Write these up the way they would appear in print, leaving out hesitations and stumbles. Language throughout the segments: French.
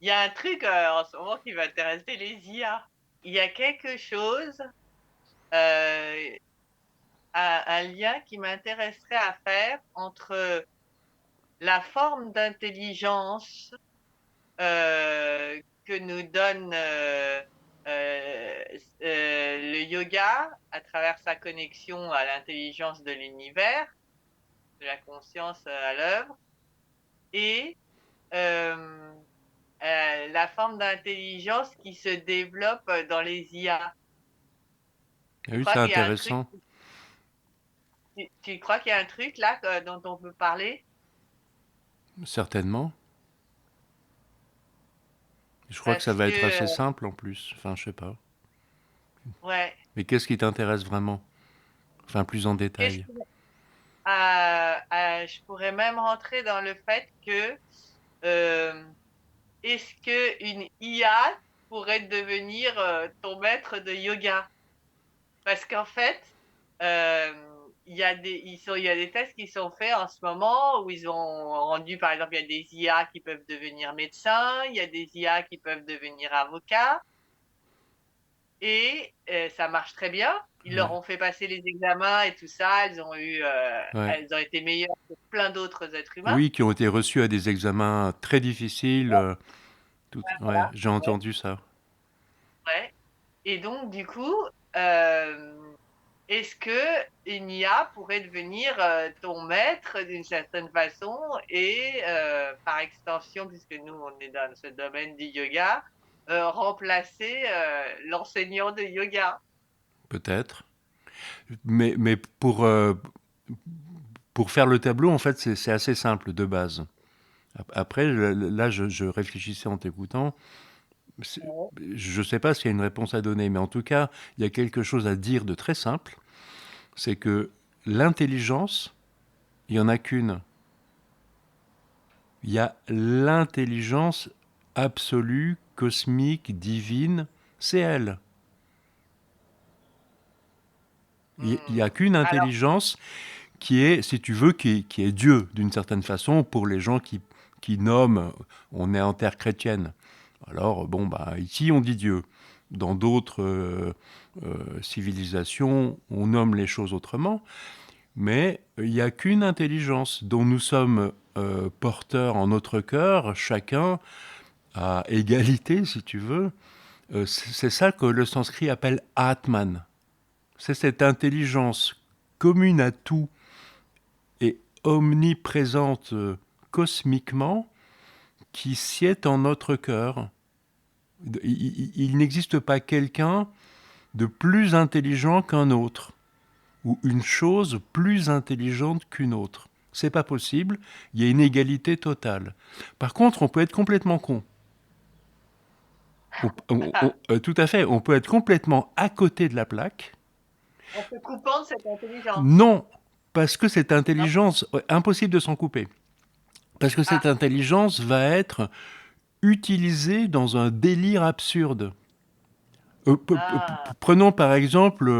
Il y a un truc, en ce moment qui va intéresser les IA. Il y a quelque chose, heu, un lien qui m'intéresserait à faire entre la forme d'intelligence, que nous donne, le yoga à travers sa connexion à l'intelligence de l'univers, de la conscience, à l'œuvre et hem, la forme d'intelligence qui se développe, dans les IA. Ah Tu oui, crois c'est qu'il y a un truc intéressant. tu crois qu'il y a un truc là dont on peut parler? Certainement. Je crois que ça Parce va être que, assez simple en plus. Enfin, je sais pas. ouais, Mais qu'est-ce qui t'intéresse vraiment? Enfin, plus en qu'est-ce détail. qui je pourrais même rentrer dans le fait que, est-ce qu'une IA pourrait devenir, ton maître de yoga? Parce qu'en fait, il y a des tests qui sont faits en ce moment où ils ont rendu par exemple, il y a des IA qui peuvent devenir médecins, il y a des IA qui peuvent devenir avocats et ça marche très bien. Ils leur Ouais. ont fait passer les examens et tout ça, Ouais. elles ont été meilleures que plein d'autres êtres humains. Oui, qui ont été reçus à des examens très difficiles. Ouais, Ouais, j'ai ouais, entendu ça. ouais et donc du coup, hem est-ce qu'une IA pourrait devenir, ton maître d'une certaine façon et par extension, puisque nous on est dans ce domaine du yoga, remplacer, l'enseignant de yoga? Peut-être. Mais pour faire le tableau, en fait, c'est assez simple de base. Après, là, je réfléchissais en t'écoutant. C'est- Ouais. Je ne sais pas s'il y a une réponse à donner, mais en tout cas, il y a quelque chose à dire de très simple. C'est que l'intelligence, il n'y en a qu'une. Il y a l'intelligence absolue, cosmique, divine, c'est elle. Il n'y a Mmh. qu'une Alors intelligence qui est, si tu veux, qui est Dieu, d'une certaine façon, pour les gens qui nomment, on est en terre chrétienne. Alors, bon, bah, ici, on dit Dieu. Dans d'autres civilisations, on nomme les choses autrement, mais il n'y a qu'une intelligence dont nous sommes porteurs en notre cœur, chacun à égalité, si tu veux. C'est ça que le sanskrit appelle Atman. C'est cette intelligence commune à tout et omniprésente cosmiquement qui sied en notre cœur. Il n'existe pas quelqu'un de plus intelligent qu'un autre ou une chose plus intelligente qu'une autre. C'est pas possible, il y a une égalité totale. Par contre, on peut être complètement con. Tout à fait, on peut être complètement à côté de la plaque. en se coupant de cette intelligence, Non, parce que cette non? intelligence, impossible de s'en couper. Parce que cette Ah, intelligence va être utilisée dans un délire absurde. ah, Prenons par exemple,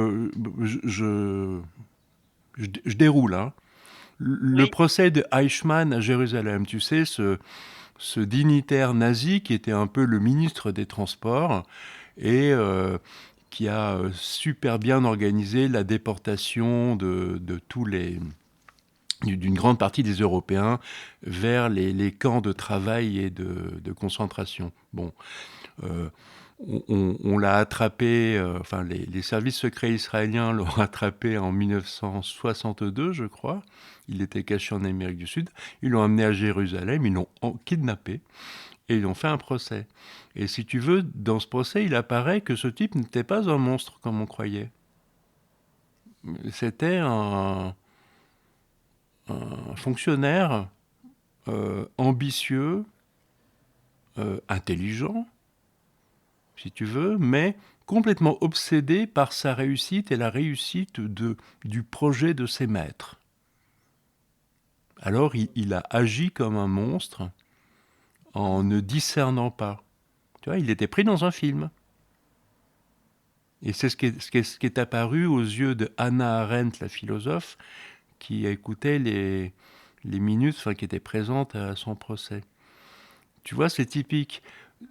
je déroule, hein, le oui, procès de Eichmann à Jérusalem. Tu sais, ce dignitaire nazi qui était un peu le ministre des Transports et qui a super bien organisé la déportation de tous les d'une grande partie des Européens vers les camps de travail et de concentration. Bon, euh, on l'a attrapé, enfin les services secrets israéliens l'ont attrapé en 1962, je crois. Il était caché en Amérique du Sud. Ils l'ont amené à Jérusalem, ils l'ont kidnappé et ils ont fait un procès. Et si tu veux, dans ce procès, il apparaît que ce type n'était pas un monstre comme on croyait. C'était un fonctionnaire ambitieux, intelligent, si tu veux, mais complètement obsédé par sa réussite et la réussite du projet de ses maîtres. Alors il a agi comme un monstre en ne discernant pas. Tu vois, il était pris dans un film. Et c'est ce qui est apparu aux yeux de Hannah Arendt, la philosophe, qui écoutait les minutes, enfin, qui était présente à son procès. Tu vois, c'est typique.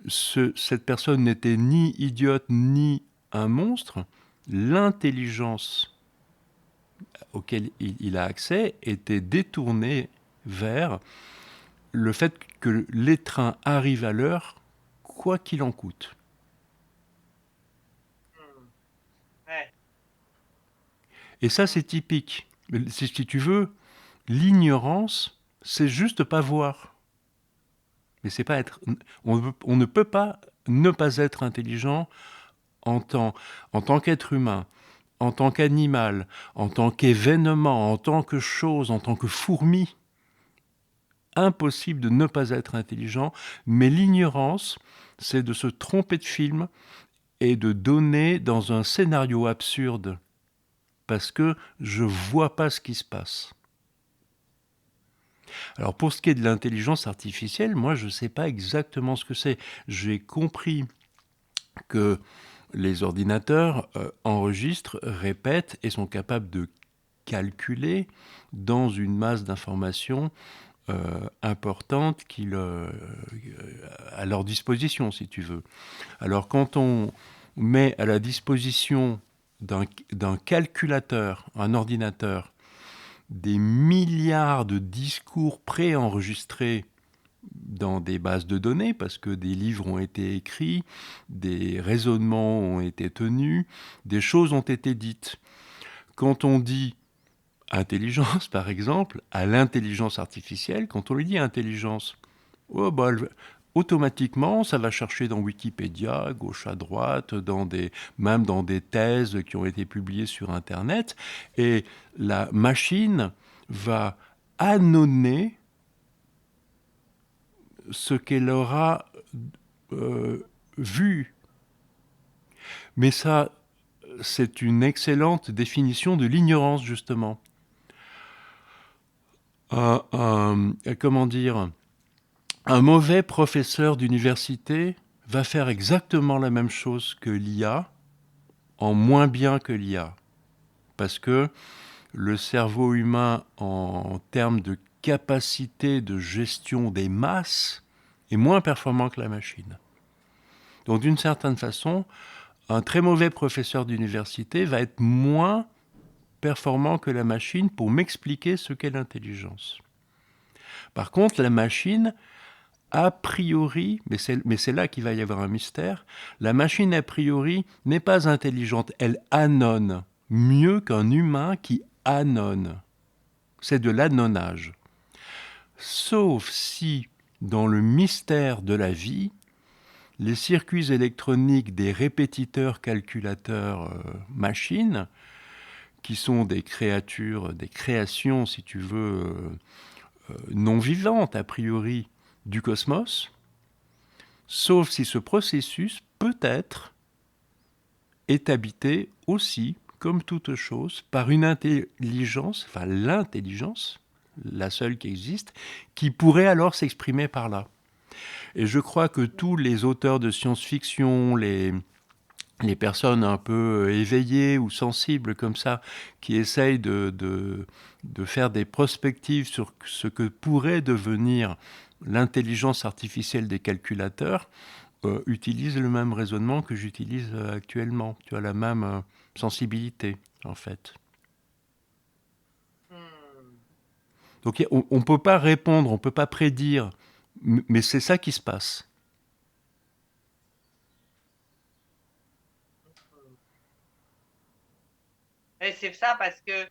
cette personne n'était ni idiote ni un monstre. L'intelligence auquel il a accès était détournée vers le fait que les trains arrivent à l'heure, quoi qu'il en coûte. Ouais. Et ça, c'est typique. Si tu veux, l'ignorance, c'est juste pas voir. Mais c'est pas être. On ne peut pas ne pas être intelligent en tant qu'être humain, en tant qu'animal, en tant qu'événement, en tant que chose, en tant que fourmi. Impossible de ne pas être intelligent, mais l'ignorance, c'est de se tromper de film et de donner dans un scénario absurde parce que je vois pas ce qui se passe. Alors pour ce qui est de l'intelligence artificielle, moi je ne sais pas exactement ce que c'est. J'ai compris que les ordinateurs enregistrent, répètent et sont capables de calculer dans une masse d'informations importante à leur disposition, si tu veux. Alors quand on met à la disposition d'un calculateur, un ordinateur, des milliards de discours préenregistrés dans des bases de données, parce que des livres ont été écrits, des raisonnements ont été tenus, des choses ont été dites. Quand on dit intelligence, par exemple, à l'intelligence artificielle, quand on lui dit intelligence, oh bah, automatiquement, ça va chercher dans Wikipédia, gauche à droite, même dans des thèses qui ont été publiées sur Internet, et la machine va annoncer ce qu'elle aura vu. Mais ça, c'est une excellente définition de l'ignorance, justement. Comment dire, un mauvais professeur d'université va faire exactement la même chose que l'IA, en moins bien que l'IA. Parce que le cerveau humain, en termes de capacité de gestion des masses, est moins performant que la machine. Donc d'une certaine façon, un très mauvais professeur d'université va être moins performant que la machine pour m'expliquer ce qu'est l'intelligence. Par contre, la machine, a priori, mais c'est là qu'il va y avoir un mystère, la machine a priori n'est pas intelligente, elle annonce mieux qu'un humain qui annonce. C'est de l'annonage. Sauf si, dans le mystère de la vie, les circuits électroniques des répétiteurs calculateurs machines, qui sont des créatures, des créations, si tu veux, non vivantes a priori, du cosmos, sauf si ce processus, peut-être, est habité aussi, comme toute chose, par une intelligence, enfin l'intelligence, la seule qui existe, qui pourrait alors s'exprimer par là. Et je crois que tous les auteurs de science-fiction, les personnes un peu éveillées ou sensibles comme ça, qui essayent de faire des prospectives sur ce que pourrait devenir l'intelligence artificielle des calculateurs, utilisent le même raisonnement que j'utilise actuellement. Tu as la même sensibilité, en fait. Donc on ne peut pas répondre, on ne peut pas prédire, mais c'est ça qui se passe. Et c'est ça parce que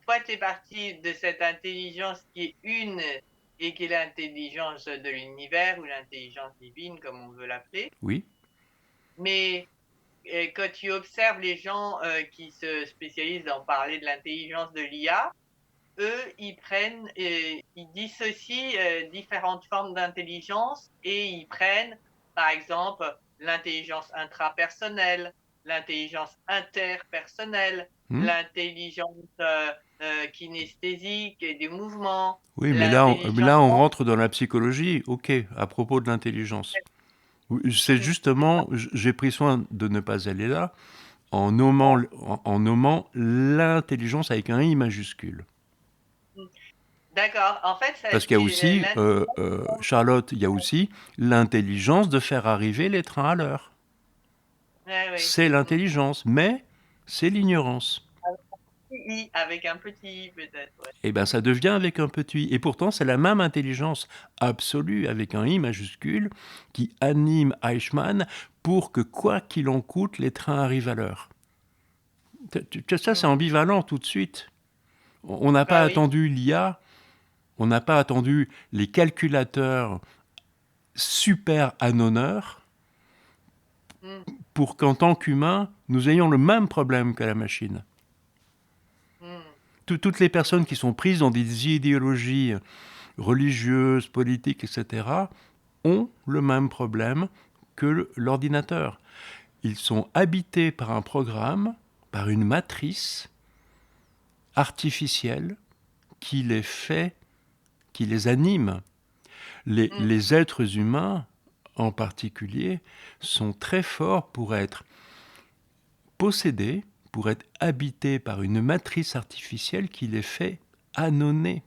toi, tu es parti de cette intelligence qui est une et qui est l'intelligence de l'univers ou l'intelligence divine, comme on veut l'appeler. Oui. Mais quand tu observes les gens qui se spécialisent dans parler de l'intelligence de l'IA, eux, ils dissocient différentes formes d'intelligence et ils prennent, par exemple, l'intelligence intrapersonnelle, l'intelligence interpersonnelle, Hmm. l'intelligence kinesthésique et du mouvement, Oui, mais l'intelligence... là, on rentre dans la psychologie, ok, à propos de l'intelligence. C'est justement, j'ai pris soin de ne pas aller là, en nommant l'intelligence avec un I majuscule. D'accord. En fait, Parce qu'il y a aussi, Charlotte, il y a aussi l'intelligence de faire arriver les trains à l'heure. ouais, ouais. C'est l'intelligence, mais c'est l'ignorance. Avec un petit i peut-être, ouais. Et bien ça devient avec un petit i. Et pourtant, c'est la même intelligence absolue, avec un i majuscule, qui anime Eichmann pour que, quoi qu'il en coûte, les trains arrivent à l'heure. Ça, c'est Mmh. ambivalent tout de suite. On n'a pas Bah oui. attendu l'IA, on n'a pas attendu les calculateurs super à non-heure Mmh. pour qu'en tant qu'humains, nous ayons le même problème que la machine. Mmh. Toutes les personnes qui sont prises dans des idéologies religieuses, politiques, etc., ont le même problème que l'ordinateur. Ils sont habités par un programme, par une matrice artificielle qui les fait, qui les anime. Mmh. Les êtres humains, en particulier, sont très forts pour être possédés, pour être habités par une matrice artificielle qui les fait ânonner.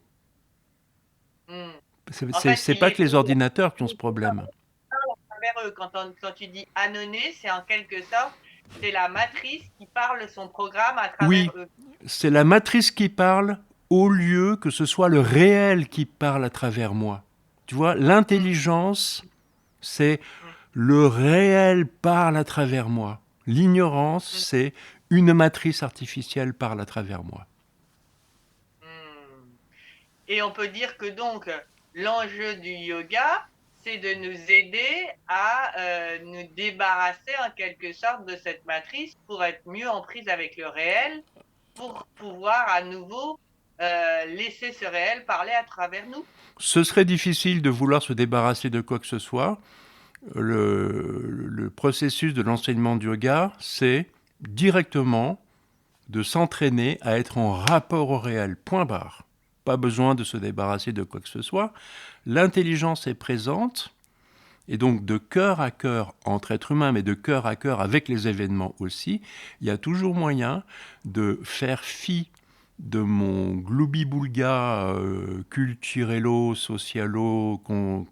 Mmh. En fait, C'est il pas les que les fait ordinateurs qui ont ce problème. travers eux. Quand tu dis annonner, c'est en quelque sorte, c'est la matrice qui parle son programme à travers Oui, eux. c'est la matrice qui parle au lieu que ce soit le réel qui parle à travers moi. Tu vois, Mmh. l'intelligence, c'est Mmh. le réel parle à travers moi. L'ignorance, Mmh. c'est une matrice artificielle parle à travers moi. Mmh. Et on peut dire que donc, l'enjeu du yoga, c'est de nous aider à, nous débarrasser en quelque sorte de cette matrice pour être mieux en prise avec le réel, pour pouvoir à nouveau, laisser ce réel parler à travers nous? Ce serait difficile de vouloir se débarrasser de quoi que ce soit. Le processus de l'enseignement du yoga, c'est directement de s'entraîner à être en rapport au réel. Point barre. Pas besoin de se débarrasser de quoi que ce soit. L'intelligence est présente, et donc de cœur à cœur entre êtres humains, mais de cœur à cœur avec les événements aussi, il y a toujours moyen de faire fi de mon gloubi-boulga culturello, socialo,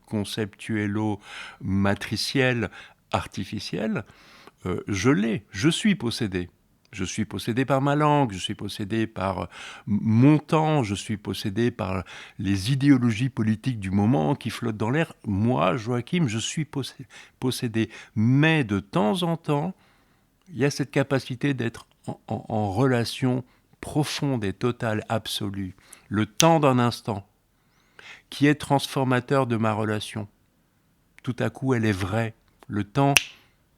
conceptuello, matriciel, artificiel. Je suis possédé. Je suis possédé par ma langue, je suis possédé par mon temps, je suis possédé par les idéologies politiques du moment qui flottent dans l'air. Moi, Joachim, je suis possédé. Mais de temps en temps, il y a cette capacité d'être en relation profonde et totale, absolue. Le temps d'un instant, qui est transformateur de ma relation. Tout à coup, elle est vraie. Le temps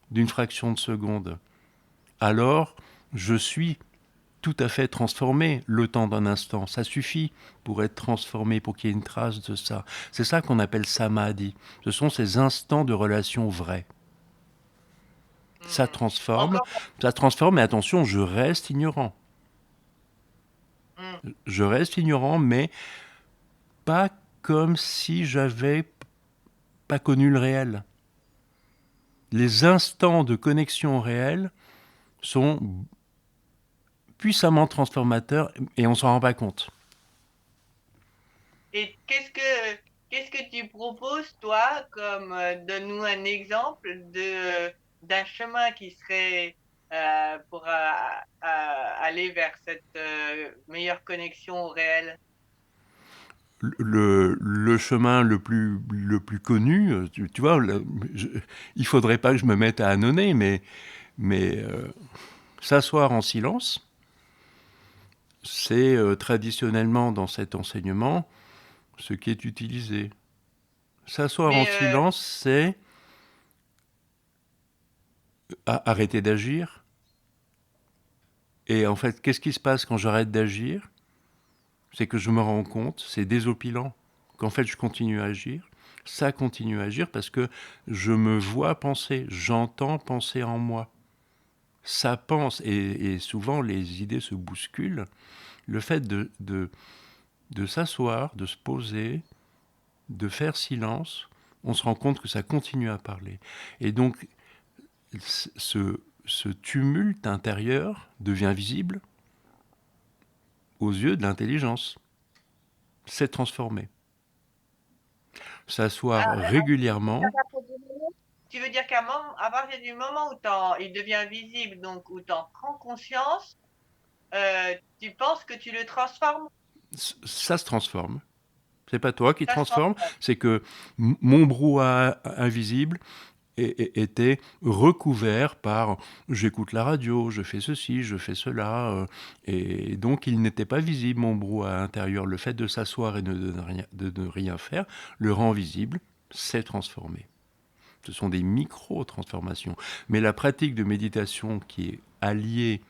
d'une fraction de seconde. Alors, je suis tout à fait transformé le temps d'un instant. Ça suffit pour être transformé, pour qu'il y ait une trace de ça. C'est ça qu'on appelle samadhi. Ce sont ces instants de relation vraie. Ça Mmh. transforme, Encore mais attention, je reste ignorant. mmh. Je reste ignorant, mais pas comme si j'avais pas connu le réel. Les instants de connexion au réel sont puissamment transformateurs et on s'en rend pas compte. Et qu'est-ce que tu proposes toi comme, donne-nous un exemple d'un chemin qui serait, pour, aller vers cette, meilleure connexion au réel? Le chemin le plus connu, tu vois, il faudrait pas que je me mette à annoncer, mais s'asseoir en silence, c'est traditionnellement dans cet enseignement ce qui est utilisé. S'asseoir en Mais, silence, c'est arrêter d'agir. Et en fait, qu'est-ce qui se passe quand j'arrête d'agir? C'est que je me rends compte, c'est désopilant, qu'en fait je continue à agir. Ça continue à agir parce que je me vois penser, j'entends penser en moi. Ça pense, et souvent les idées se bousculent. Le fait de s'asseoir, de se poser, de faire silence, on se rend compte que ça continue à parler. Et donc ce tumulte intérieur devient visible aux yeux de l'intelligence. c'est transformer. S'asseoir Ah, régulièrement. tu veux dire à partir du moment où il devient visible, donc où tu en prends conscience, tu penses que tu le transformes? Ça se transforme. C'est pas toi qui Ça se transforme, transforme. c'est que mon brouhaha invisible était recouvert par j'écoute la radio, je fais ceci, je fais cela, et donc il n'était pas visible mon brouhaha intérieur. Le fait de s'asseoir et de ne rien faire le rend visible, c'est transformé. Ce sont des micro-transformations. Mais la pratique de méditation qui est alliée,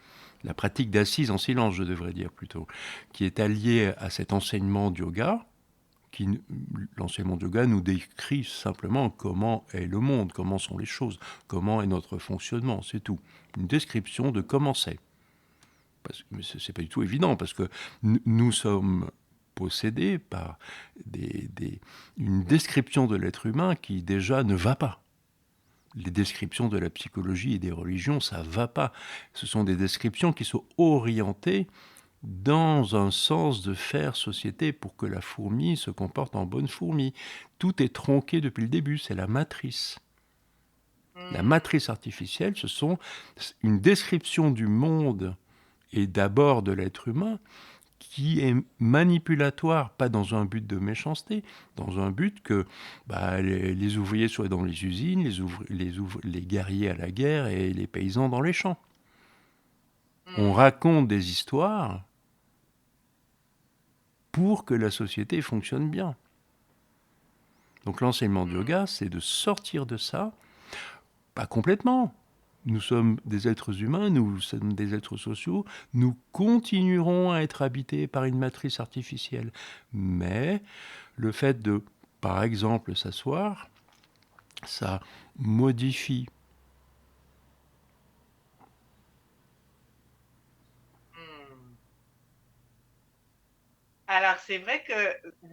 la pratique d'assise en silence, je devrais dire plutôt, qui est alliée à cet enseignement de yoga, l'enseignement de yoga nous décrit simplement comment est le monde, comment sont les choses, comment est notre fonctionnement, c'est tout. Une description de comment c'est. Mais c'est pas du tout évident, parce que nous sommes possédés par une description de l'être humain qui déjà ne va pas. Les descriptions de la psychologie et des religions, ça va pas. Ce sont des descriptions qui sont orientées dans un sens de faire société pour que la fourmi se comporte en bonne fourmi. Tout est tronqué depuis le début, c'est la matrice. La matrice artificielle, ce sont une description du monde et d'abord de l'être humain qui est manipulatoire, pas dans un but de méchanceté, dans un but que les ouvriers soient dans les usines, les guerriers à la guerre et les paysans dans les champs. On raconte des histoires pour que la société fonctionne bien. Donc l'enseignement du yoga, c'est de sortir de ça, pas complètement. Nous sommes des êtres humains, nous sommes des êtres sociaux, nous continuerons à être habités par une matrice artificielle. Mais le fait de, par exemple, s'asseoir, ça modifie. Alors, c'est vrai que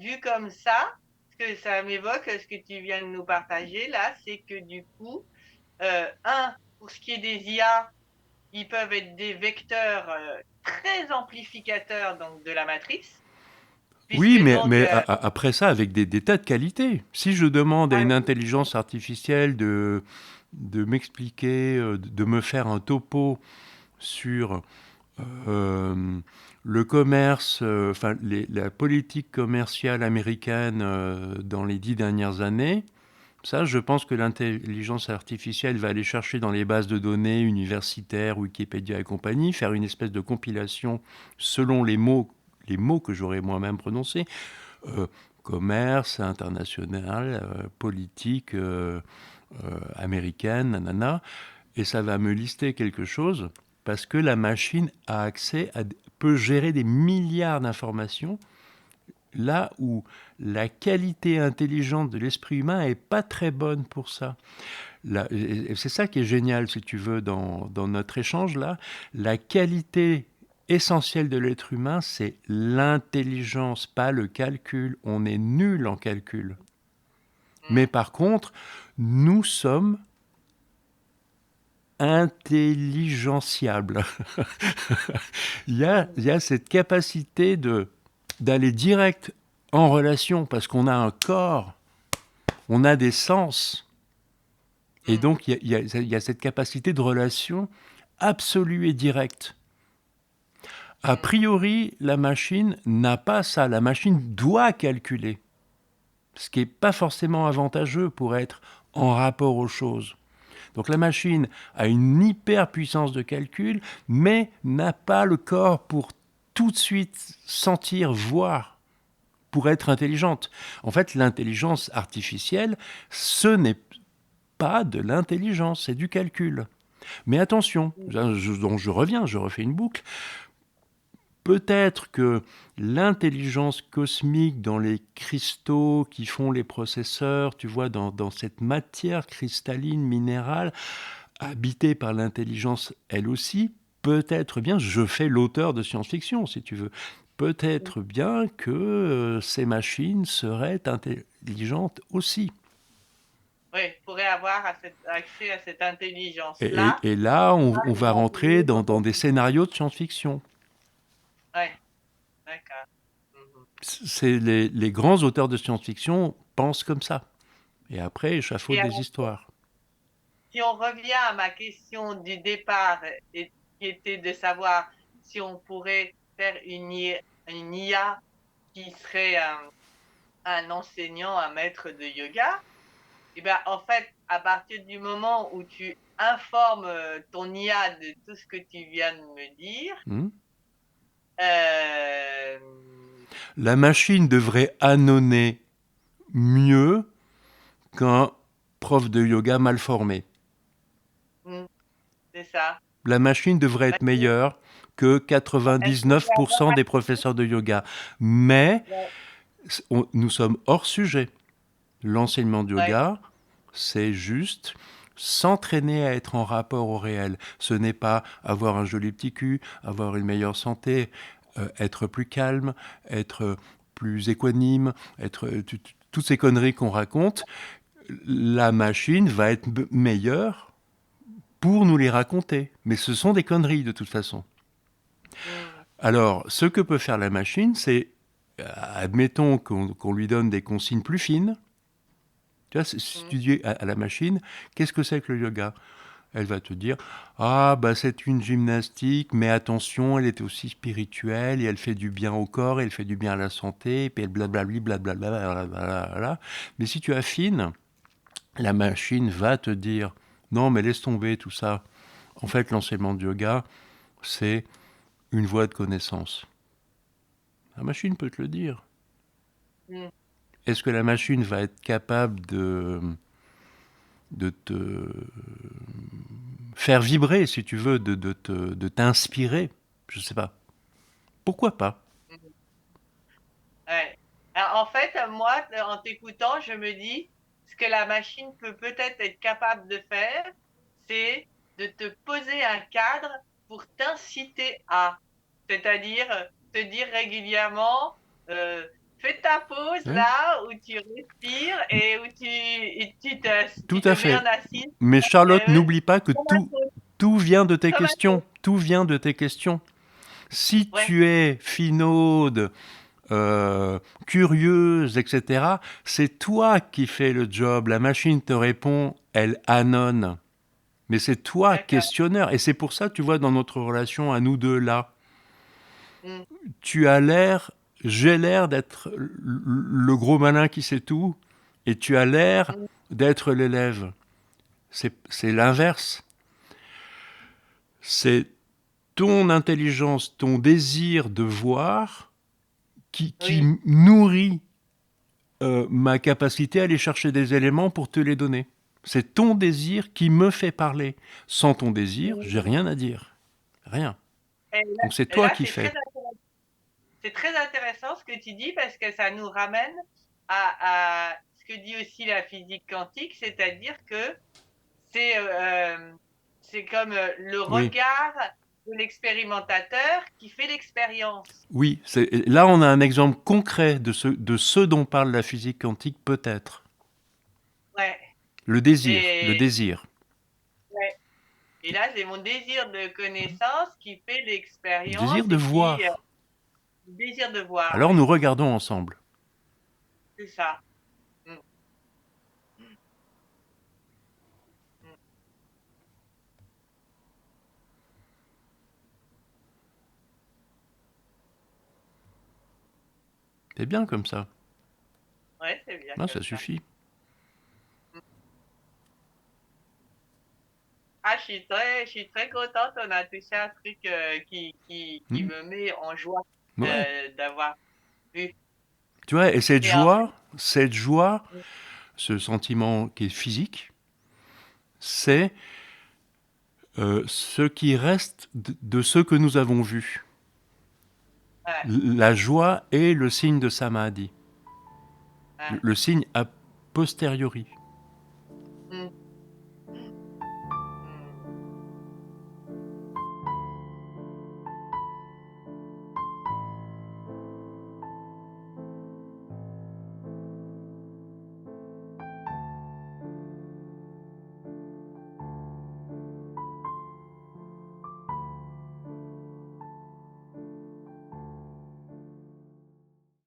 vu comme ça, ce que ça m'évoque, ce que tu viens de nous partager là, c'est que du coup, pour ce qui est des IA, ils peuvent être des vecteurs très amplificateurs donc de la matrice, Oui, puisque donc après ça, avec des tas de qualités. Si je demande à une intelligence artificielle de m'expliquer, de me faire un topo sur le commerce, la politique commerciale américaine dans les 10 dernières années, ça, je pense que l'intelligence artificielle va aller chercher dans les bases de données universitaires, Wikipédia et compagnie, faire une espèce de compilation selon les mots que j'aurais moi-même prononcés. Euh, Commerce, international, politique américaine, nanana. Et ça va me lister quelque chose parce que la machine a accès peut gérer des milliards d'informations là où la qualité intelligente de l'esprit humain est pas très bonne pour ça. C'est ça qui est génial, si tu veux, dans notre échange là. La qualité essentielle de l'être humain, c'est l'intelligence, pas le calcul. On est nul en calcul. Mais par contre, nous sommes intelligentiables. il y a cette capacité d'aller direct en relation parce qu'on a un corps, on a des sens. Et donc, il y a cette capacité de relation absolue et directe. A priori, la machine n'a pas ça. La machine doit calculer, ce qui n'est pas forcément avantageux pour être en rapport aux choses. Donc la machine a une hyper puissance de calcul, mais n'a pas le corps pour tout de suite sentir, voir, pour être intelligente. En fait, l'intelligence artificielle, ce n'est pas de l'intelligence, c'est du calcul. Mais attention, donc je reviens, je refais une boucle. Peut-être que l'intelligence cosmique dans les cristaux qui font les processeurs, tu vois, dans cette matière cristalline minérale, habitée par l'intelligence elle aussi, peut-être bien, je fais l'auteur de science-fiction si tu veux, peut-être bien que ces machines seraient intelligentes aussi. oui, pourrait avoir accès à cette Et, intelligence-là. et là, on va rentrer dans des scénarios de science-fiction. Ouais, d'accord. Les grands auteurs de science-fiction pensent comme ça. Et après, Et échafaudent des alors, histoires. si on revient à ma question du départ, et qui était de savoir si on pourrait faire une IA qui serait un enseignant, un maître de yoga, et ben en fait, à partir du moment où tu informes ton IA de tout ce que tu viens de me dire, Hmm. euh, La machine devrait annoncer mieux qu'un prof de yoga mal formé. hmm, c'est ça. La machine devrait être meilleure que Elle pourrait avoir 99% des accès. professeurs de yoga. Mais Ouais, nous sommes hors sujet. L'enseignement de ouais, yoga, c'est juste s'entraîner à être en rapport au réel. Ce n'est pas avoir un joli petit cul, avoir une meilleure santé, être plus calme, être plus équanime, être toutes ces conneries qu'on raconte. La machine va être meilleure pour nous les raconter. Mais ce sont des conneries de toute façon. hmm, Alors, ce que peut faire la machine, c'est, admettons qu'on lui donne des consignes plus fines. Tu vois, si hmm, tu dis à la machine, qu'est-ce que c'est que le yoga? Elle va te dire, ah, bah c'est une gymnastique, mais attention, elle est aussi spirituelle, et elle fait du bien au corps, et elle fait du bien à la santé, et puis elle blablabli, blablabla, blablabla. Mais si tu affines, la machine va te dire, non, mais laisse tomber tout ça. En fait, l'enseignement de yoga, c'est une voie de connaissance. La machine peut te le dire. hmm. Est-ce que la machine va être capable de te faire vibrer, si tu veux, de t'inspirer? Je ne sais pas. Pourquoi pas? Ouais. Alors, en fait, moi, en t'écoutant, je me dis, ce que la machine peut peut-être être capable de faire, c'est de te poser un cadre pour t'inciter à, c'est-à-dire te dire régulièrement, euh, fais ta pause Ouais. là où tu respires et où Tout tu te à mets fait. en assise, Mais Charlotte, euh, n'oublie pas que comme un coach, tout vient de tes comme un questions. coach. Tout vient de tes questions. Si Ouais, tu es finaude, curieuse, etc., c'est toi qui fais le job. La machine te répond, elle annonce. Mais c'est toi, d'accord. questionneur. Et c'est pour ça, tu vois, dans notre relation à nous deux là, Mm, tu as l'air, j'ai l'air d'être le gros malin qui sait tout, et tu as l'air mm, d'être l'élève. C'est l'inverse. C'est ton intelligence, ton désir de voir qui oui. nourrit ma capacité à aller chercher des éléments pour te les donner. C'est ton désir qui me fait parler. Sans ton désir, j'ai rien à dire. Rien. Donc c'est Et toi là, qui fais. c'est très intéressant ce que tu dis parce que ça nous ramène à ce que dit aussi la physique quantique, c'est-à-dire que c'est c'est comme le Oui. regard de l'expérimentateur qui fait l'expérience. Oui, là on a un exemple concret de ce dont parle la physique quantique peut-être. Ouais. Le désir, le Et, désir. ouais. Et là, c'est mon désir de connaissance qui fait Le désir l'expérience de et qui voir. le désir de voir, Alors oui, nous regardons ensemble. c'est ça. Mm, mm, mm. C'est bien comme ça. Ouais, c'est bien Ah, comme ça ça. suffit. Mm. Ah, je suis très contente. On a touché un truc qui Hmm. me met en joie Ouais. d'avoir vu. Tu vois, et Et en fait, cette joie, mm, ce sentiment qui est physique, c'est ce qui reste de ce que nous avons vu. ouais, La joie est le signe de samadhi, ouais, le signe a posteriori. mm.